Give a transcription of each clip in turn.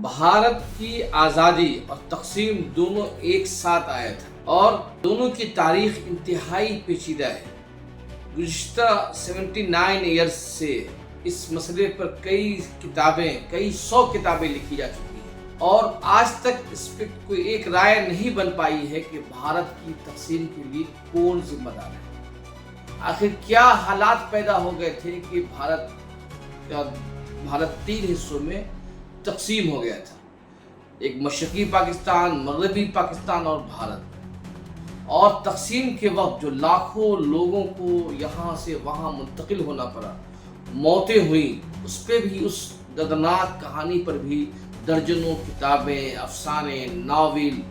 भारत की आज़ादी और तक़सीम दोनों एक साथ आया था और दोनों की तारीख इंतहाई पेचीदा है। गुज़िश्ता 79 ईयर्स से इस मसले पर कई सौ किताबें लिखी जा चुकी हैं और आज तक इस पर कोई एक राय नहीं बन पाई है कि भारत की तक़सीम के लिए कौन जिम्मेदार है। आखिर क्या हालात पैदा हो गए थे कि भारत 3 हिस्सों में तक़सीम हो गया था, एक मशरक़ी पाकिस्तान, मग़रबी पाकिस्तान और भारत। और तक़सीम के वक्त जो लाखों लोगों को यहाँ से वहाँ मुंतकिल होना पड़ा, मौतें हुई, उस पर भी, उस दर्दनाक कहानी पर भी दर्जनों किताबें, अफसाने, नावल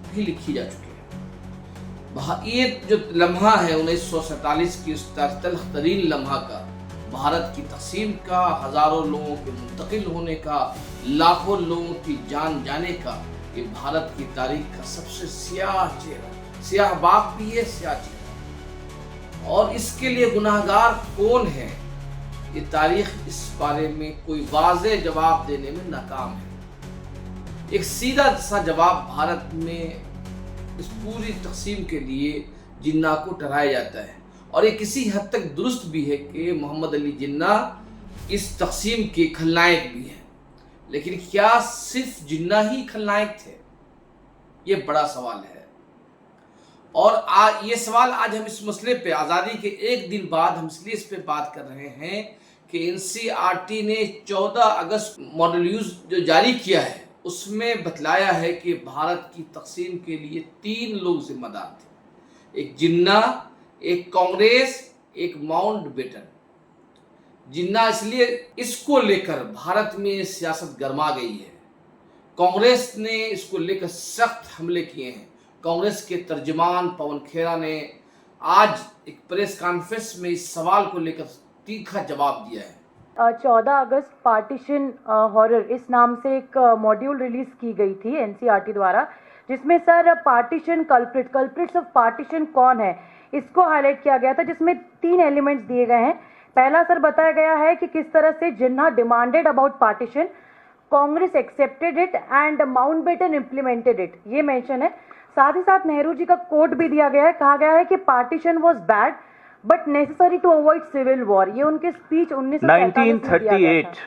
भी लिखी जा चुकी हैं। ये जो लम्हा है 1947 की उस तल्ख़ तरीन लम्हा का, भारत की तक़सीम का, हज़ारों लोगों के मुंतकिल होने का, लाखों लोगों की जान जाने का, ये भारत की तारीख का सबसे स्याह चेहरा, स्याह बाप भी है, स्याह चेहरा। और इसके लिए गुनाहगार कौन है, ये तारीख इस बारे में कोई वाज़ेह जवाब देने में नाकाम है। एक सीधा सा जवाब भारत में इस पूरी तक़सीम के लिए जिन्ना को ठहराया जाता है और ये किसी हद तक दुरुस्त भी है कि मोहम्मद अली जिन्ना इस तक़सीम के खलनायक भी हैं। लेकिन क्या सिर्फ जिन्ना ही खलनायक थे, ये बड़ा सवाल है। और ये सवाल आज हम इस मसले पे आज़ादी के एक दिन बाद हम इसलिए इस पे बात कर रहे हैं कि एनसीईआरटी ने 14 अगस्त मॉडल यूज़ जो जारी किया है, उसमें बतलाया है कि भारत की तक़सीम के लिए 3 लोग जिम्मेदार थे, एक जिन्ना, एक कांग्रेस, एक माउंटबेटन। जिन्ना इसलिए इसको लेकर भारत में सियासत गरमा गई है। कांग्रेस ने इसको लेकर सख्त हमले किए हैं। कांग्रेस के तर्जुमान पवन खेरा ने आज एक प्रेस कॉन्फ्रेंस में इस सवाल को लेकर तीखा जवाब दिया है। 14 अगस्त पार्टीशन हॉरर इस नाम से एक मॉड्यूल रिलीज की गई थी एनसीईआरटी द्वारा, जिसमें sir partition culprits of partition कौन है इसको हाईलाइट किया गया था, जिसमें 3 एलिमेंट्स दिए गए हैं। पहला सर बताया गया है कि किस तरह से Jinnah demanded about partition, Congress accepted it and Mountbatten implemented it, ये मेंशन है। साथ ही साथ नेहरू जी का कोट भी दिया गया है, कहा गया है कि partition was bad but necessary to avoid civil war. ये उनके स्पीच 1938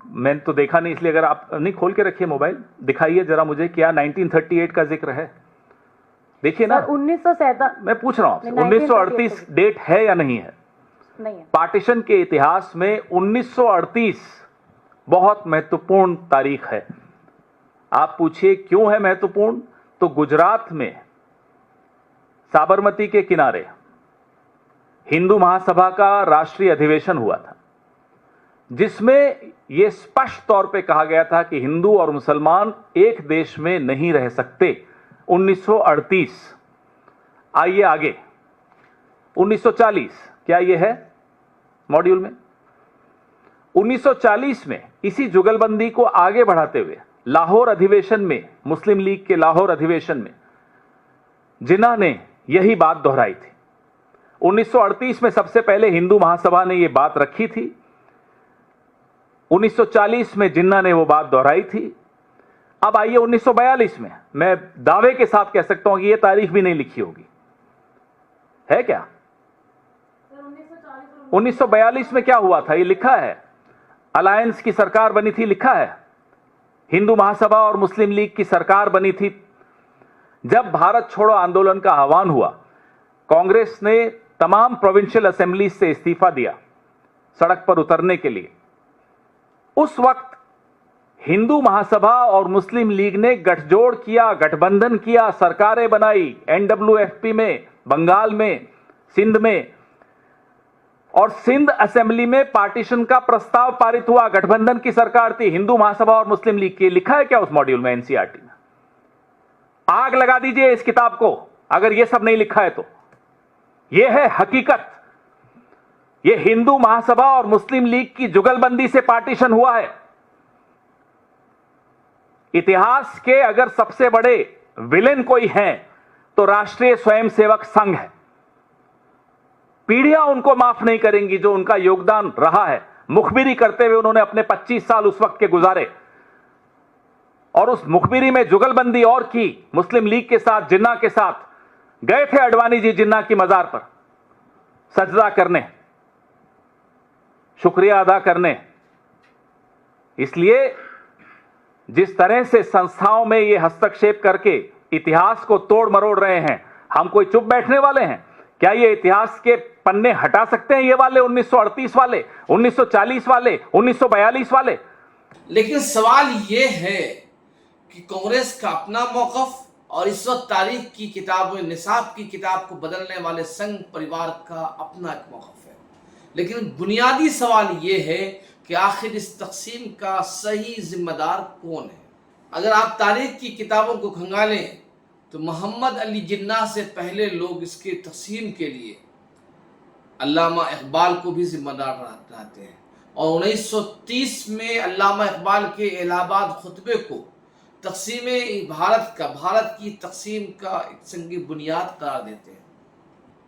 मैंने तो देखा नहीं, इसलिए अगर आप नहीं खोल के रखिए मोबाइल, दिखाइए जरा मुझे क्या 1938 का जिक्र है। देखिए ना, 1947 मैं पूछ रहा हूं 1938 डेट है या नहीं है? नहीं है। पार्टीशन के इतिहास में 1938 बहुत महत्वपूर्ण तारीख है। आप पूछिए क्यों है महत्वपूर्ण, तो गुजरात में साबरमती के किनारे हिंदू महासभा का राष्ट्रीय अधिवेशन हुआ था, जिसमें यह स्पष्ट तौर पे कहा गया था कि हिंदू और मुसलमान एक देश में नहीं रह सकते। 1938। आइए आगे, 1940 क्या यह है मॉड्यूल में? 1940 में इसी जुगलबंदी को आगे बढ़ाते हुए लाहौर अधिवेशन में, मुस्लिम लीग के लाहौर अधिवेशन में जिन्ना ने यही बात दोहराई थी। 1938 में सबसे पहले हिंदू महासभा ने यह बात रखी थी, 1940 में जिन्ना ने वो बात दोहराई थी। अब आइए 1942 में, मैं दावे के साथ कह सकता हूं कि यह तारीख भी नहीं लिखी होगी, है क्या? 1942 में क्या हुआ था, ये लिखा है। अलायंस की सरकार बनी थी, लिखा है। हिंदू महासभा और मुस्लिम लीग की सरकार बनी थी। जब भारत छोड़ो आंदोलन का आह्वान हुआ, कांग्रेस ने तमाम प्रोविंशियल असेंबली से इस्तीफा दिया सड़क पर उतरने के लिए। उस वक्त हिंदू महासभा और मुस्लिम लीग ने गठजोड़ किया, गठबंधन किया, सरकारें बनाई, एनडब्ल्यूएफपी में, बंगाल में, सिंध में, और सिंध असेंबली में पार्टीशन का प्रस्ताव पारित हुआ। गठबंधन की सरकार थी, हिंदू महासभा और मुस्लिम लीग की। लिखा है क्या उस मॉड्यूल में एनसीईआरटी में? आग लगा दीजिए इस किताब को अगर यह सब नहीं लिखा है तो। यह है हकीकत। यह हिंदू महासभा और मुस्लिम लीग की जुगलबंदी से पार्टीशन हुआ है। इतिहास के अगर सबसे बड़े विलेन कोई हैं तो राष्ट्रीय स्वयंसेवक संघ है। पीढ़ियां उनको माफ नहीं करेंगी जो उनका योगदान रहा है। मुखबिरी करते हुए उन्होंने अपने 25 साल उस वक्त के गुजारे। اور اس مخبری میں جگلبندی اور کی مسلم لیگ کے ساتھ، جناح کے ساتھ گئے تھے اڈوانی جی جناح کی مزار پر سجدہ کرنے، شکریہ ادا کرنے. اس لیے جس طرح سے سنستھاؤں میں یہ ہستکشیپ کر کے اتہاس کو توڑ مروڑ رہے ہیں، ہم کوئی چپ بیٹھنے والے ہیں؟ کیا یہ اتہاس کے پنے ہٹا سکتے ہیں یہ والے 1938 والے، 1940 والے، 1942 والے؟ لیکن سوال یہ ہے کہ کانگریس کا اپنا موقف اور اس وقت تاریخ کی کتاب نصاب کی کتاب کو بدلنے والے سنگھ پریوار کا اپنا ایک موقف ہے. لیکن بنیادی سوال یہ ہے کہ آخر اس تقسیم کا صحیح ذمہ دار کون ہے؟ اگر آپ تاریخ کی کتابوں کو کھنگالیں تو محمد علی جناح سے پہلے لوگ اس کے تقسیم کے لیے علامہ اقبال کو بھی ذمہ دار رہتے ہیں، اور 1930 میں علامہ اقبال کے الہ آباد خطبے کو تقسیم بھارت کی تقسیم کا ایک سنگی بنیاد قرار دیتے ہیں.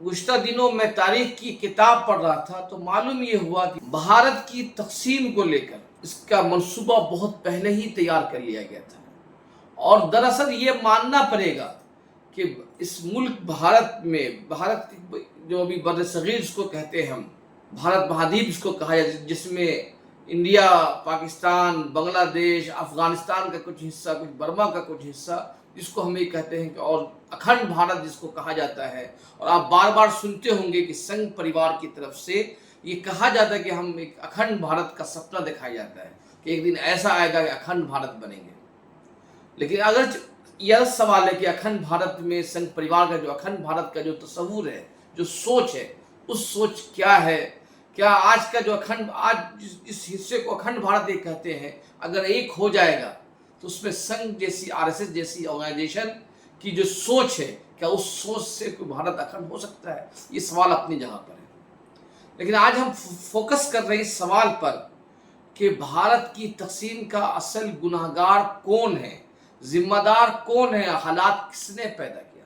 گزشتہ دنوں میں تاریخ کی کتاب پڑھ رہا تھا تو معلوم یہ ہوا کہ بھارت کی تقسیم کو لے کر اس کا منصوبہ بہت پہلے ہی تیار کر لیا گیا تھا، اور دراصل یہ ماننا پڑے گا کہ اس ملک بھارت جو ابھی بر صغیر اس کو کہتے ہیں ہم، بھارت مہادیپ اس کو کہا جاتا ہے، جس میں انڈیا، پاکستان، بنگلہ دیش، افغانستان کا کچھ حصہ، کچھ برما کا کچھ حصہ، جس کو ہم یہ کہتے ہیں کہ اور اکھنڈ بھارت جس کو کہا جاتا ہے. اور آپ بار بار سنتے ہوں گے کہ سنگھ پریوار کی طرف سے یہ کہا جاتا ہے کہ ہم ایک اکھنڈ بھارت کا سپنا دکھایا جاتا ہے کہ ایک دن ایسا آئے گا کہ اکھنڈ بھارت بنیں گے. لیکن اگر یہ سوال ہے کہ اکھنڈ بھارت میں سنگھ پریوار کا جو اکھنڈ بھارت کا جو تصور ہے، جو سوچ ہے، اس سوچ کیا ہے؟ کیا آج کا جو آج اس حصے کو اکھنڈ بھارت ایک کہتے ہیں، اگر ایک ہو جائے گا تو اس میں سنگھ جیسی RSS جیسی آرگنائزیشن کی جو سوچ ہے، کیا اس سوچ سے کوئی بھارت اکھنڈ ہو سکتا ہے؟ یہ سوال اپنی جگہ پر ہے. لیکن آج ہم فوکس کر رہے ہیں اس سوال پر کہ بھارت کی تقسیم کا اصل گناہگار کون ہے، ذمہ دار کون ہے، حالات کس نے پیدا کیا.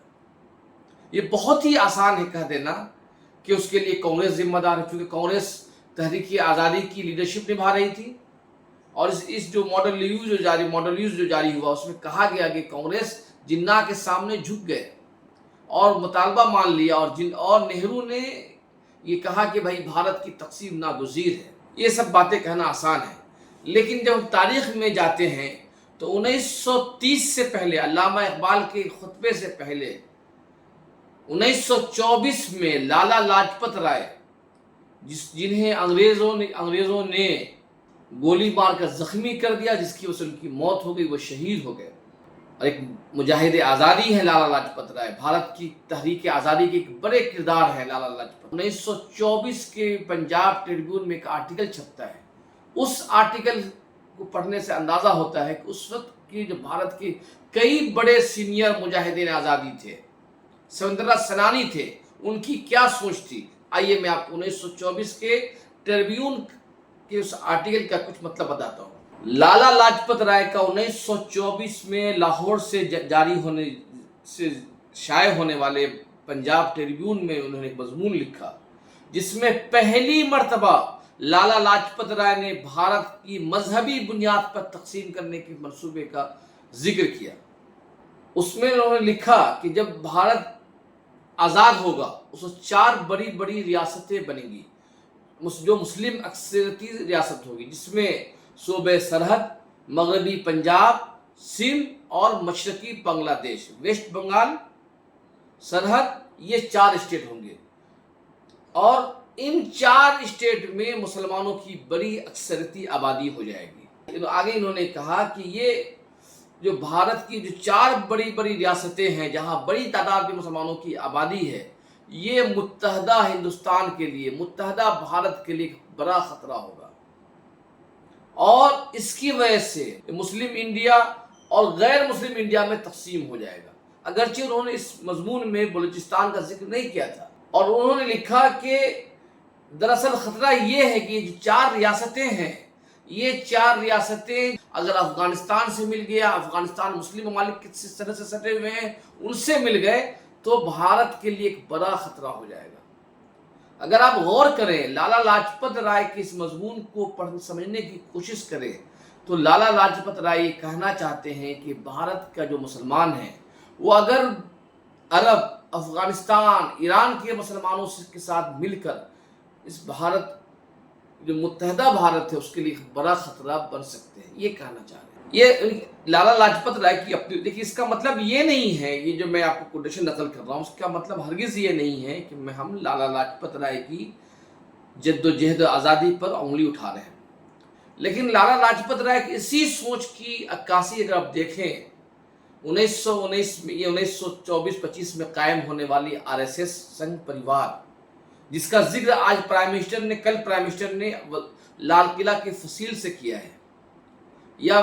یہ بہت ہی آسان ہے کہہ دینا کہ اس کے لیے کانگریس ذمہ دار ہے، کیونکہ کانگریس تحریک آزادی کی لیڈرشپ نبھا رہی تھی، اور اس جو ماڈل یوز جو جاری ہوا اس میں کہا گیا کہ کانگریس جناح کے سامنے جھک گئے اور مطالبہ مان لیا، اور نہرو نے یہ کہا کہ بھائی بھارت کی تقسیم ناگزیر ہے. یہ سب باتیں کہنا آسان ہے، لیکن جب ہم تاریخ میں جاتے ہیں تو 1930 سے پہلے، علامہ اقبال کے خطبے سے پہلے 1924 میں لالا لاجپت رائے، جنہیں انگریزوں نے گولی مار کر زخمی کر دیا، جس کی وجہ سے ان کی موت ہو گئی، وہ شہید ہو گئے. اور ایک مجاہد آزادی ہے لالا لاجپت رائے، بھارت کی تحریک آزادی کے ایک بڑے کردار ہے لالا لاجپت. 1924 کے پنجاب ٹریبیون میں ایک آرٹیکل چھپتا ہے. اس آرٹیکل کو پڑھنے سے اندازہ ہوتا ہے کہ اس وقت کی جو بھارت کے کئی بڑے سینئر مجاہدین آزادی تھے، سوندرا سنانی تھے، ان کی کیا سوچ تھی. آئیے میں آپ کو 1924 کے ٹریبیون کے اس آرٹیکل کا کچھ مطلب بتاتا ہوں. لالا لاجپت رائے کا 1924 میں لاہور سے شائع ہونے والے پنجاب ٹریبیون میں انہوں نے ایک مضمون لکھا، جس میں پہلی مرتبہ لالا لاجپت رائے نے بھارت کی مذہبی بنیاد پر تقسیم کرنے کے منصوبے کا ذکر کیا. اس میں انہوں نے لکھا کہ جب بھارت آزاد ہوگا اس وقت 4 بڑی بڑی ریاستیں بنیں گی، جو مسلم اکثریتی ریاست ہوگی، جس میں صوبہ سرحد، مغربی پنجاب، سندھ اور مشرقی بنگلہ دیش، ویسٹ بنگال، سرحد، یہ 4 اسٹیٹ ہوں گے. اور ان 4 اسٹیٹ میں مسلمانوں کی بڑی اکثریتی آبادی ہو جائے گی. آگے انہوں نے کہا کہ یہ جو بھارت کی جو 4 بڑی بڑی ریاستیں ہیں جہاں بڑی تعداد میں مسلمانوں کی آبادی ہے، یہ متحدہ ہندوستان کے لیے، متحدہ بھارت کے لیے ایک بڑا خطرہ ہوگا، اور اس کی وجہ سے مسلم انڈیا اور غیر مسلم انڈیا میں تقسیم ہو جائے گا. اگرچہ انہوں نے اس مضمون میں بلوچستان کا ذکر نہیں کیا تھا، اور انہوں نے لکھا کہ دراصل خطرہ یہ ہے کہ جو 4 ریاستیں ہیں، یہ 4 ریاستیں اگر افغانستان سے مل گیا، افغانستان مسلم ممالک کس طرح سے سٹے ہوئے ہیں ان سے مل گئے، تو بھارت کے لیے ایک بڑا خطرہ ہو جائے گا. اگر آپ غور کریں، لالا لاجپت رائے کے اس مضمون کو سمجھنے کی کوشش کریں، तो लाला लाजपत राय कहना चाहते हैं कि भारत का जो मुसलमान है वो अगर अरब, अफगानिस्तान, ईरान के मुसलमानों के साथ मिलकर इस भारत जो मुत्तहदा भारत है उसके लिए बड़ा खतरा बन सकते हैं, ये कहना चाह रहे हैं। ये लाला लाजपत राय की अपनी, देखिए इसका मतलब ये नहीं है, ये जो मैं आपको कोटेशन नकल कर रहा हूँ उसका मतलब हरगिज ये नहीं है कि हम लाला लाजपत राय की जद्दोजहद आज़ादी पर उंगली उठा रहे हैं। लेकिन लाला लाजपत राय की इसी सोच की अक्कासी अगर आप देखें 1919 में, ये 1924-25 में कायम होने वाली आरएसएस संघ परिवार, जिसका जिक्र आज कल प्राइम मिनिस्टर ने लाल किला के फसील से किया है, या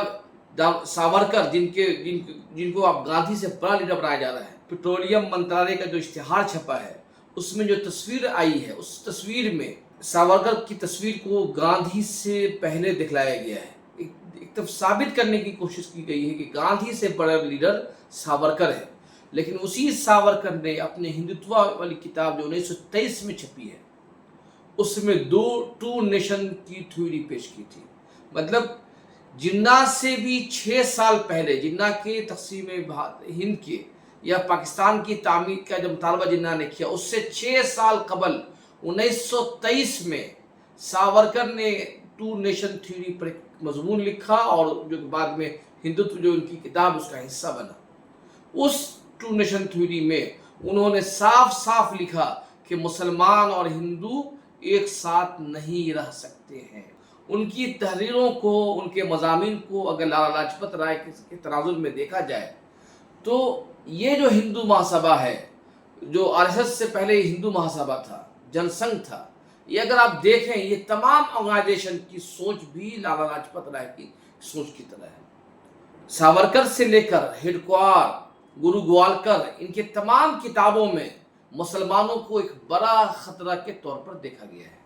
सावरकर जिनको आप गांधी से बड़ा लीडर बनाया जा रहा है, पेट्रोलियम मंत्रालय का जो इश्तिहार छपा है उसमें जो तस्वीर आई है, उस तस्वीर में सावरकर की तस्वीर को गांधी से पहले दिखलाया गया है। एक तरफ साबित करने की कोशिश की गई है कि गांधी से बड़ा लीडर सावरकर है। लेकिन उसी सावरकर ने अपने हिंदुत्व वाली किताब जो 1923 में छपी है उसमें टू नेशन की थ्योरी पेश की थी। मतलब जिन्ना से भी 6 साल पहले, जिन्ना के तकसीम हिंद के या पाकिस्तान की तामीर का जो मुतालबा जिन्ना ने किया, उससे 6 साल कबल 1923 में सावरकर ने टू नेशन थ्योरी पर एक मजमून लिखा और जो बाद में हिंदुत्व जो उनकी किताब उसका हिस्सा बना। उस टू नेशन थ्योरी में उन्होंने साफ साफ लिखा कि मुसलमान और हिंदू एक साथ नहीं रह सकते हैं। उनकी तहरीरों को, उनके मज़ामीन को अगर लाला लाजपत राय के तनाजुर में देखा जाए तो ये जो हिंदू महासभा है, जो आरएसएस से पहले हिंदू महासभा था, जनसंघ था, ये अगर आप देखें ये तमाम ऑर्गेनाइजेशन की सोच भी लाला लाजपत राय की सोच की तरह है। सावरकर से लेकर हिडक्वार, गुरु ग्वालकर, इनके तमाम किताबों में मुसलमानों को एक बड़ा खतरा के तौर पर देखा गया है।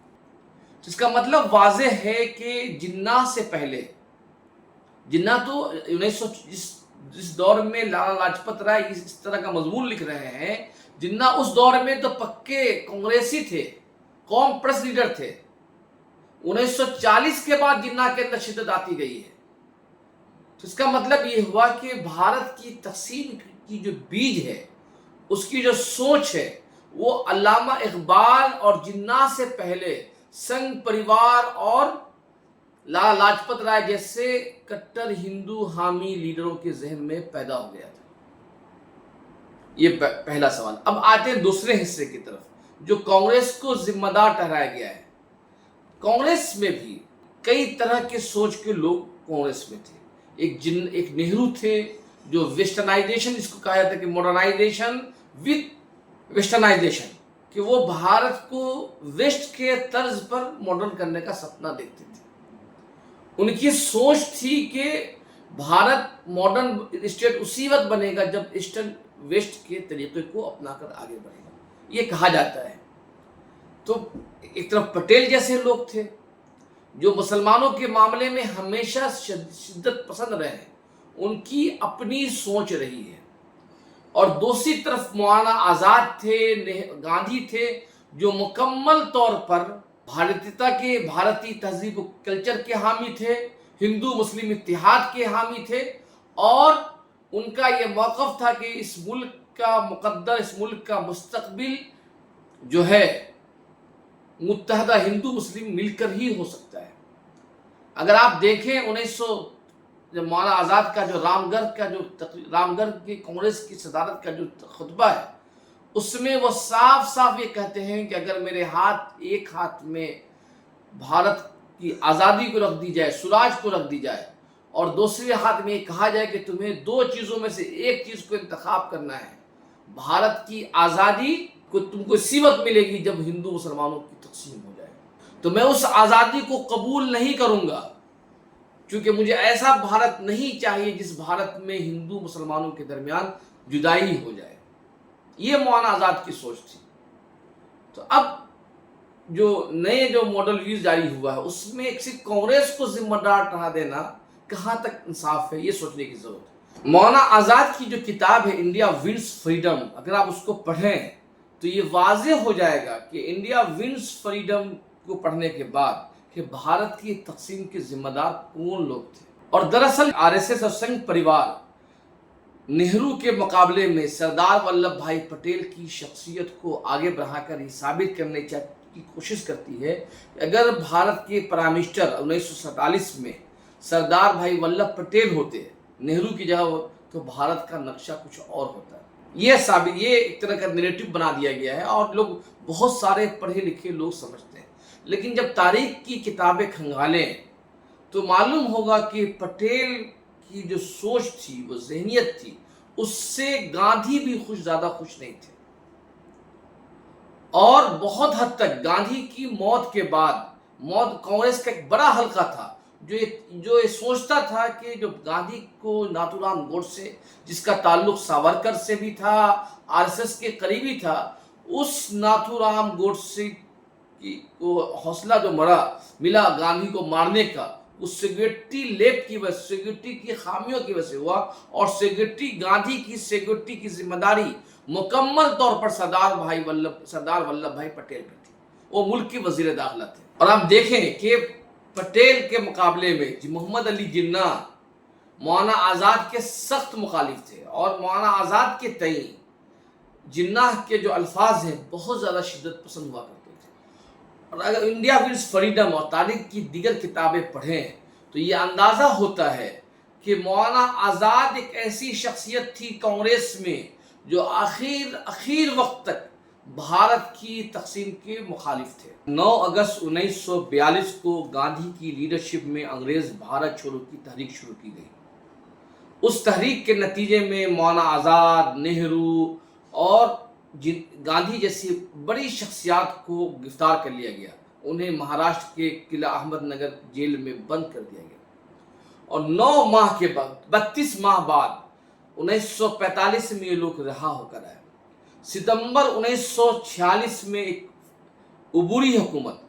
इसका मतलब वाज़ेह है कि जिन्ना से पहले, जिन्ना तो 1900 जिस दौर में लाला लाजपत राय इस तरह का मजमून लिख रहे हैं, जिन्ना उस दौर में तो पक्के कांग्रेसी थे, कौम प्रेस लीडर थे। 1940 के बाद जिन्ना के अंदर शिद्दत आती गई है। तो इसका मतलब ये हुआ कि भारत की तकसीम की जो बीज है, उसकी जो सोच है, वो अल्लामा इकबाल और जिन्ना से पहले संघ परिवार और लाला लाजपत राय जैसे कट्टर हिंदू हामी लीडरों के जहन में पैदा हो गया था। ये पहला सवाल। अब आते हैं दूसरे हिस्से की तरफ, जो कांग्रेस को जिम्मेदार ठहराया गया है। कांग्रेस में भी कई तरह के सोच के लोग कांग्रेस में थे। एक नेहरू थे जो वेस्टर्नाइजेशन, जिसको कहा जाता है कि मॉडर्नाइजेशन विद वेस्टर्नाइजेशन, कि वो भारत को वेस्ट के तर्ज पर मॉडर्न करने का सपना देखते थे। उनकी सोच थी कि भारत मॉडर्न स्टेट उसी वक्त बनेगा जब ईस्टर्न वेस्ट के तरीके को अपनाकर आगे बढ़ेगा, ये कहा जाता है। तो एक तरफ पटेल जैसे लोग थे जो मुसलमानों के मामले में हमेशा शिद्दत पसंद रहे, उनकी अपनी सोच रही है। और दूसरी तरफ मौलाना आज़ाद थे, गांधी थे, जो मुकम्मल तौर पर भारतीयता के, भारतीय तहजीब कल्चर के हामी थे, हिंदू मुस्लिम इत्तेहाद के हामी थे। और उनका ये मौक़िफ़ था कि इस मुल्क का मुक़द्दर, इस मुल्क का मुस्तक़बिल जो है मुत्तहदा हिंदू मुस्लिम मिलकर ही हो सकता है। अगर आप देखें 1900 जब मौलाना आज़ाद का जो रामगढ़ की कांग्रेस की सदारत का जो खुतबा है, उसमें वो साफ साफ ये कहते हैं कि अगर मेरे एक हाथ में भारत की आज़ादी को रख दी जाए, स्वराज को रख दी जाए, और दूसरे हाथ में ये कहा जाए कि तुम्हें 2 चीज़ों में से एक चीज़ को इंतखाब करना है, भारत की आज़ादी को तुमको इसी वक्त मिलेगी जब हिंदू मुसलमानों की तकसीम हो जाए, तो मैं उस आज़ादी को कबूल नहीं करूँगा, क्योंकि मुझे ऐसा भारत नहीं चाहिए जिस भारत में हिंदू मुसलमानों के दरमियान जुदाई हो जाए। ये मौलाना आज़ाद की सोच थी। तो अब जो नए जो मॉडल व्यूज जारी हुआ है, उसमें सिर्फ कांग्रेस को जिम्मेदार ठहरा देना कहाँ तक इंसाफ है, ये सोचने की जरूरत है। मौलाना आज़ाद की जो किताब है इंडिया विंस फ्रीडम, अगर आप उसको पढ़ें तो ये वाज़ेह हो जाएगा कि इंडिया विंस फ्रीडम को पढ़ने के बाद कि भारत की तकसीम के जिम्मेदार कौन लोग थे और दरअसल आरएसएस और संघ परिवार नेहरू के मुकाबले में सरदार वल्लभ भाई पटेल की शख्सियत को आगे बढ़ाकर ये साबित करने की कोशिश करती है कि अगर भारत के प्राइम मिनिस्टर 1947 में सरदार भाई वल्लभ पटेल होते नेहरू की जगह, तो भारत का नक्शा कुछ और होता है। ये एक तरह का नैरेटिव बना दिया गया है और लोग, बहुत सारे पढ़े लिखे लोग समझते हैं, लेकिन जब तारीख की किताबें खंगालें तो मालूम होगा कि पटेल की जो सोच थी, वो ज़हनियत थी, उससे गांधी भी ज़्यादा खुश नहीं थे। और बहुत हद तक गांधी की मौत के बाद, मौत कांग्रेस का एक बड़ा हल्का था जो ये सोचता था कि जो गांधी को नाथूराम गोडसे, जिसका ताल्लुक सावरकर से भी था, आरएसएस के करीबी था, उस नाथूराम गोडसे को हौसला जो मिला गांधी को मारने का, उस सिक्योरिटी लैब की वजह, सिक्योरिटी की खामियों की वजह से हुआ। और गांधी की सिक्योरिटी की जिम्मेदारी मुकम्मल तौर पर सरदार वल्लभ भाई पटेल पे थी। वो मुल्क के वजीर दाखिला थे। और आप देखें कि पटेल के मुकाबले में मोहम्मद अली जिन्ना मौलाना आज़ाद के सख्त मुखालिफ थे, और मौलाना आज़ाद के तई जिन्ना के जो अल्फाज हैं बहुत ज़्यादा शिद्दत पसंद हुआ करते थे। और अगर इंडिया विल्स फ्रीडम और तारीख की दीगर किताबें पढ़ें तो ये अंदाज़ा होता है कि मौलाना आज़ाद एक ऐसी शख्सियत थी कांग्रेस में जो आखिर वक्त तक भारत की तकसीम के मुखालिफ थे। 9 अगस्त 1942 को गांधी की लीडरशिप में अंग्रेज भारत छोड़ो की तहरीक शुरू की गई। उस तहरीक के नतीजे में मौलाना आज़ाद, नेहरू और गांधी जैसी बड़ी शख्सियात को गिरफ्तार कर लिया गया। उन्हें महाराष्ट्र के किला अहमदनगर जेल में बंद कर दिया गया। और 9 माह के बाद, 32 माह बाद 1945 में ये लोग रहा होकर आए। सितंबर 1946 में एक उबूरी हुकूमत,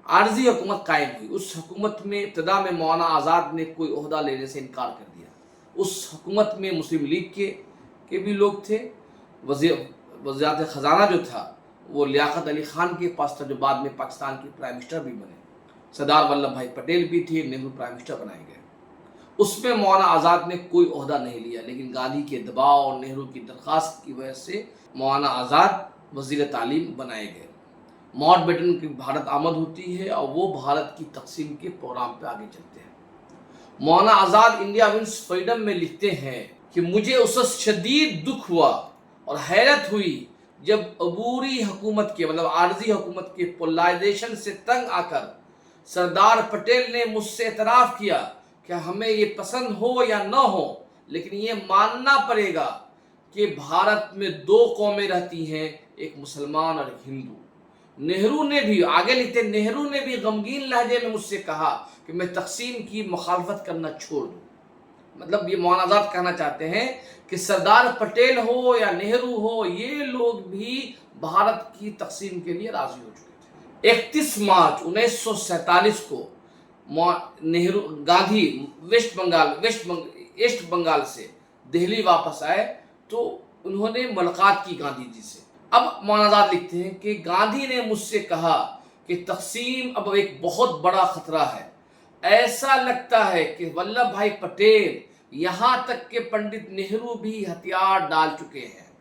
आर्जी हुकूमत कायम हुई। उस हुकूमत में इब्तदा में मौलाना आज़ाद ने कोई ओहदा लेने से इनकार कर दिया। उस हुकूमत में मुस्लिम लीग के भी लोग थे। वज़ीर ख़जाना जो था वो लियाकत अली ख़ान के पास था, जो बाद में पाकिस्तान के प्राइम मिनिस्टर भी बने। सरदार वल्लभ भाई पटेल भी थे, नेहरू प्राइम मिनिस्टर बनाए गए। उसमें मौलाना आज़ाद ने कोई ओहदा नहीं लिया, लेकिन गांधी के दबाव और नेहरू की दरख्वास्त की वजह से मौलाना आज़ाद वज़ीर तालीम बनाए गए। माउंटबेटन की भारत आमद होती है और वो भारत की तकसीम के प्रोग्राम पे आगे चलते हैं। मौलाना आज़ाद इंडिया विल्स फ्रीडम में लिखते हैं कि मुझे उस शदीद दुख हुआ और हैरत हुई जब अबूरी हुकूमत के, मतलब आर्जी हुकूमत के पोलराइजेशन से तंग आकर सरदार पटेल ने मुझसे एतराफ़ किया कि हमें ये पसंद हो या न हो, लेकिन ये मानना पड़ेगा कि भारत में 2 कौमें रहती हैं, एक मुसलमान और एक हिंदू। नेहरू ने भी आगे लिखते, नेहरू ने भी गमगीन लहजे में मुझसे कहा कि मैं तकसीम की मुखालफत करना छोड़ दूँ। मतलब ये मौलाना आज़ाद कहना चाहते हैं कि सरदार पटेल हो या नेहरू हो, ये लोग भी भारत की तकसीम के लिए राजी हो चुके थे। 31 मार्च 1947 को गांधी ईस्ट बंगाल से दिल्ली वापस आए तो उन्होंने मुलाकात की गांधी जी से। अब मौलाना आज़ाद लिखते हैं कि गांधी ने मुझसे कहा कि तकसीम अब एक बहुत बड़ा खतरा है। ऐसा लगता है कि वल्लभ भाई पटेल, यहाँ तक के पंडित नेहरू भी हथियार डाल चुके हैं।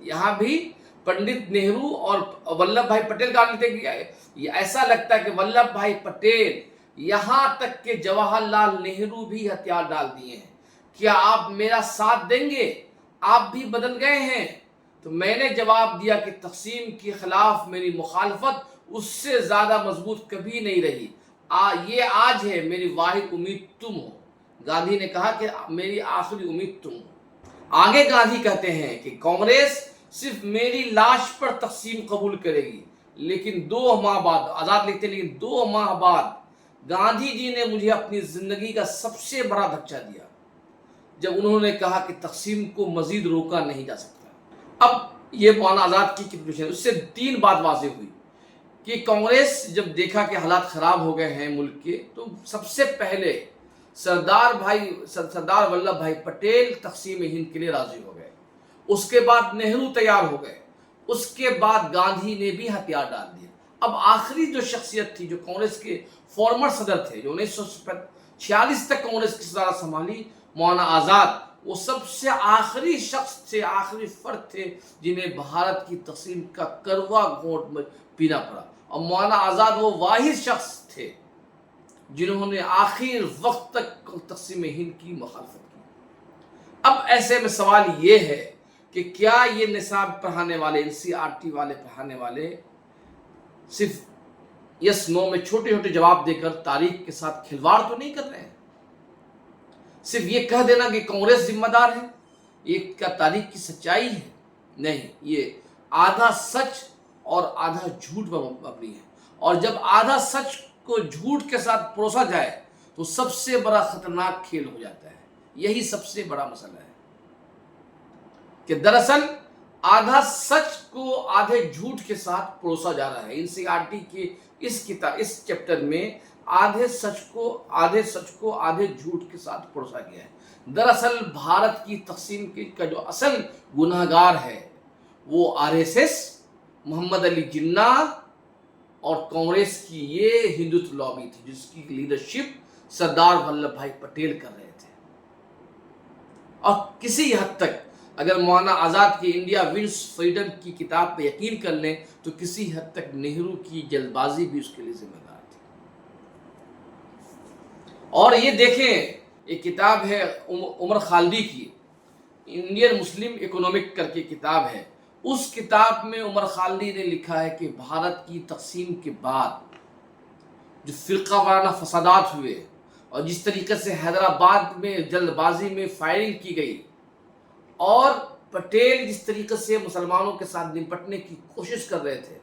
यहाँ भी पंडित नेहरू और वल्लभ भाई पटेल का लिखते हैं, ऐसा लगता है कि वल्लभ भाई पटेल, यहाँ तक के जवाहरलाल नेहरू भी हथियार डाल दिए हैं। क्या आप मेरा साथ देंगे? आप भी बदल गए हैं। तो मैंने जवाब दिया कि तकसीम के खिलाफ मेरी मुखालफत उससे ज़्यादा मजबूत कभी नहीं रही। ये आज है, मेरी वाहिद उम्मीद तुम हो। गांधी ने कहा कि मेरी आखिरी उम्मीद तुम हो। आगे गांधी कहते हैं कि कांग्रेस सिर्फ मेरी लाश पर तकसीम कबूल करेगी, लेकिन 2 माह बाद, आज़ाद लिखते हैं, लेकिन 2 माह बाद गांधी जी ने मुझे अपनी ज़िंदगी का सबसे बड़ा धक्का दिया जब उन्होंने कहा कि तकसीम को मजीद रोका नहीं जा सकता। अब ये मौलाना आज़ाद की कैलकुलेशन, उससे 3 बात वाज़ेह हुई कि कांग्रेस जब देखा कि हालात ख़राब हो गए हैं मुल्क के, तो सबसे पहले सरदार वल्लभ भाई पटेल तकसीम हिंद के लिए राजी हो गए। उसके बाद नेहरू तैयार हो गए। उसके बाद गांधी ने भी हथियार डाल दिए। अब आखिरी जो शख्सियत थी, जो कांग्रेस के फॉर्मर सदर थे, जो 46 تک کانگریس کی صدارت سنبھالی. مولانا آزاد وہ سب سے آخری شخص تھے, آخری فرد تھے جنہیں بھارت کی تقسیم کا کروا گھونٹ پینا پڑا, اور مولانا آزاد وہ واحد شخص تھے جنہوں نے آخر وقت تک تقسیم ہند کی مخالفت کی. اب ایسے میں سوال یہ ہے کہ کیا یہ نصاب پڑھانے والے, NCERT والے پڑھانے والے صرف یس نو میں چھوٹے چھوٹے جواب دے کر تاریخ کے ساتھ کھلواڑ تو نہیں کر رہے ہیں؟ صرف یہ کہہ دینا کہ کانگریس ذمہ دار ہے, یہ کیا تاریخ کی سچائی ہے؟ نہیں, یہ آدھا سچ اور آدھا جھوٹ پر مبنی ہے, اور جب آدھا سچ کو جھوٹ کے ساتھ پروسا جائے تو سب سے بڑا خطرناک کھیل ہو جاتا ہے. یہی سب سے بڑا مسئلہ ہے کہ دراصل آدھا سچ کو آدھے جھوٹ کے ساتھ پروسا جا رہا ہے. NCERT کے اس چیپٹر میں آدھے سچ کو آدھے جھوٹ کے ساتھ پروسا گیا ہے. دراصل بھارت کی تقسیم کا جو اصل گناہگار ہے وہ RSS, محمد علی جناح اور کانگریس کی یہ ہندوتو لابی تھی جس کی لیڈرشپ سردار ولبھ بھائی پٹیل کر رہے تھے. اور کسی حد تک اگر مولانا آزاد کی انڈیا ونس فریڈم کی کتاب پہ یقین کر لیں تو کسی حد تک نہرو کی جلد بازی بھی اس کے لیے ذمہ دار تھی. اور یہ دیکھیں, ایک کتاب ہے عمر خالدی کی, انڈین مسلم اکنامک کر کے کتاب ہے. اس کتاب میں عمر خالدی نے لکھا ہے کہ بھارت کی تقسیم کے بعد جو فرقہ وارانہ فسادات ہوئے اور جس طریقے سے حیدرآباد میں جلد بازی میں فائرنگ کی گئی, اور پٹیل جس طریقے سے مسلمانوں کے ساتھ نپٹنے کی کوشش کر رہے تھے,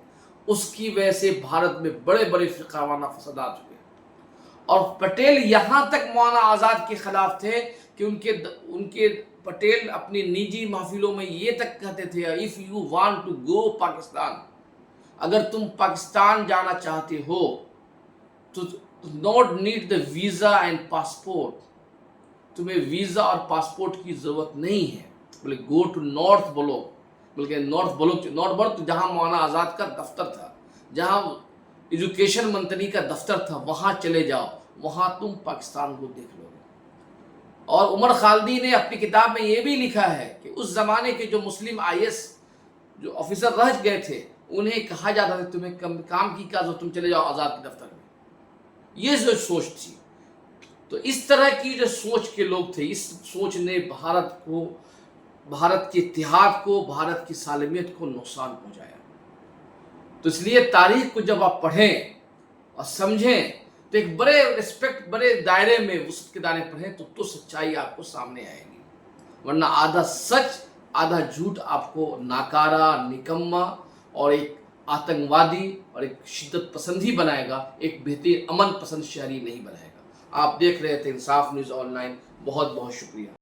اس کی وجہ سے بھارت میں بڑے بڑے فرقہ وارانہ فسادات ہوئے. اور پٹیل یہاں تک مولانا آزاد کے خلاف تھے کہ ان کے پٹیل اپنی نجی محفلوں میں یہ تک کہتے تھے, if you want to go Pakistan, اگر تم پاکستان جانا چاہتے ہو تو not need the visa and passport, تمہیں ویزا اور پاسپورٹ کی ضرورت نہیں ہے, بولے گو ٹو نارتھ بلوک, بلکہ نارتھ بلوک جہاں مولانا آزاد کا دفتر تھا, جہاں ایجوکیشن منتری کا دفتر تھا, وہاں چلے جاؤ, وہاں تم پاکستان کو دیکھ لو گے. اور عمر خالدی نے اپنی کتاب میں یہ بھی لکھا ہے کہ اس زمانے کے جو مسلم IS جو آفیسر رہ گئے تھے انہیں کہا جاتا تھا تمہیں کام کی کیا ضرورت, تم چلے جاؤ آزاد کے دفتر میں. یہ جو سوچ تھی, تو اس طرح کی جو سوچ کے لوگ تھے, اس سوچ نے بھارت کے اتحاد کو, بھارت کی سالمیت کو نقصان پہنچایا. تو اس لیے تاریخ کو جب آپ پڑھیں اور سمجھیں تو ایک بڑے ریسپیکٹ, بڑے دائرے میں وسعت کے دائرے پڑھیں تو سچائی آپ کو سامنے آئے گی, ورنہ آدھا سچ آدھا جھوٹ آپ کو ناکارہ, نکما اور ایک آتنکوادی اور ایک شدت پسندی بنائے گا, ایک بہترین امن پسند شہری نہیں بنائے گا. آپ دیکھ رہے تھے انصاف نیوز آن لائن. بہت بہت شکریہ.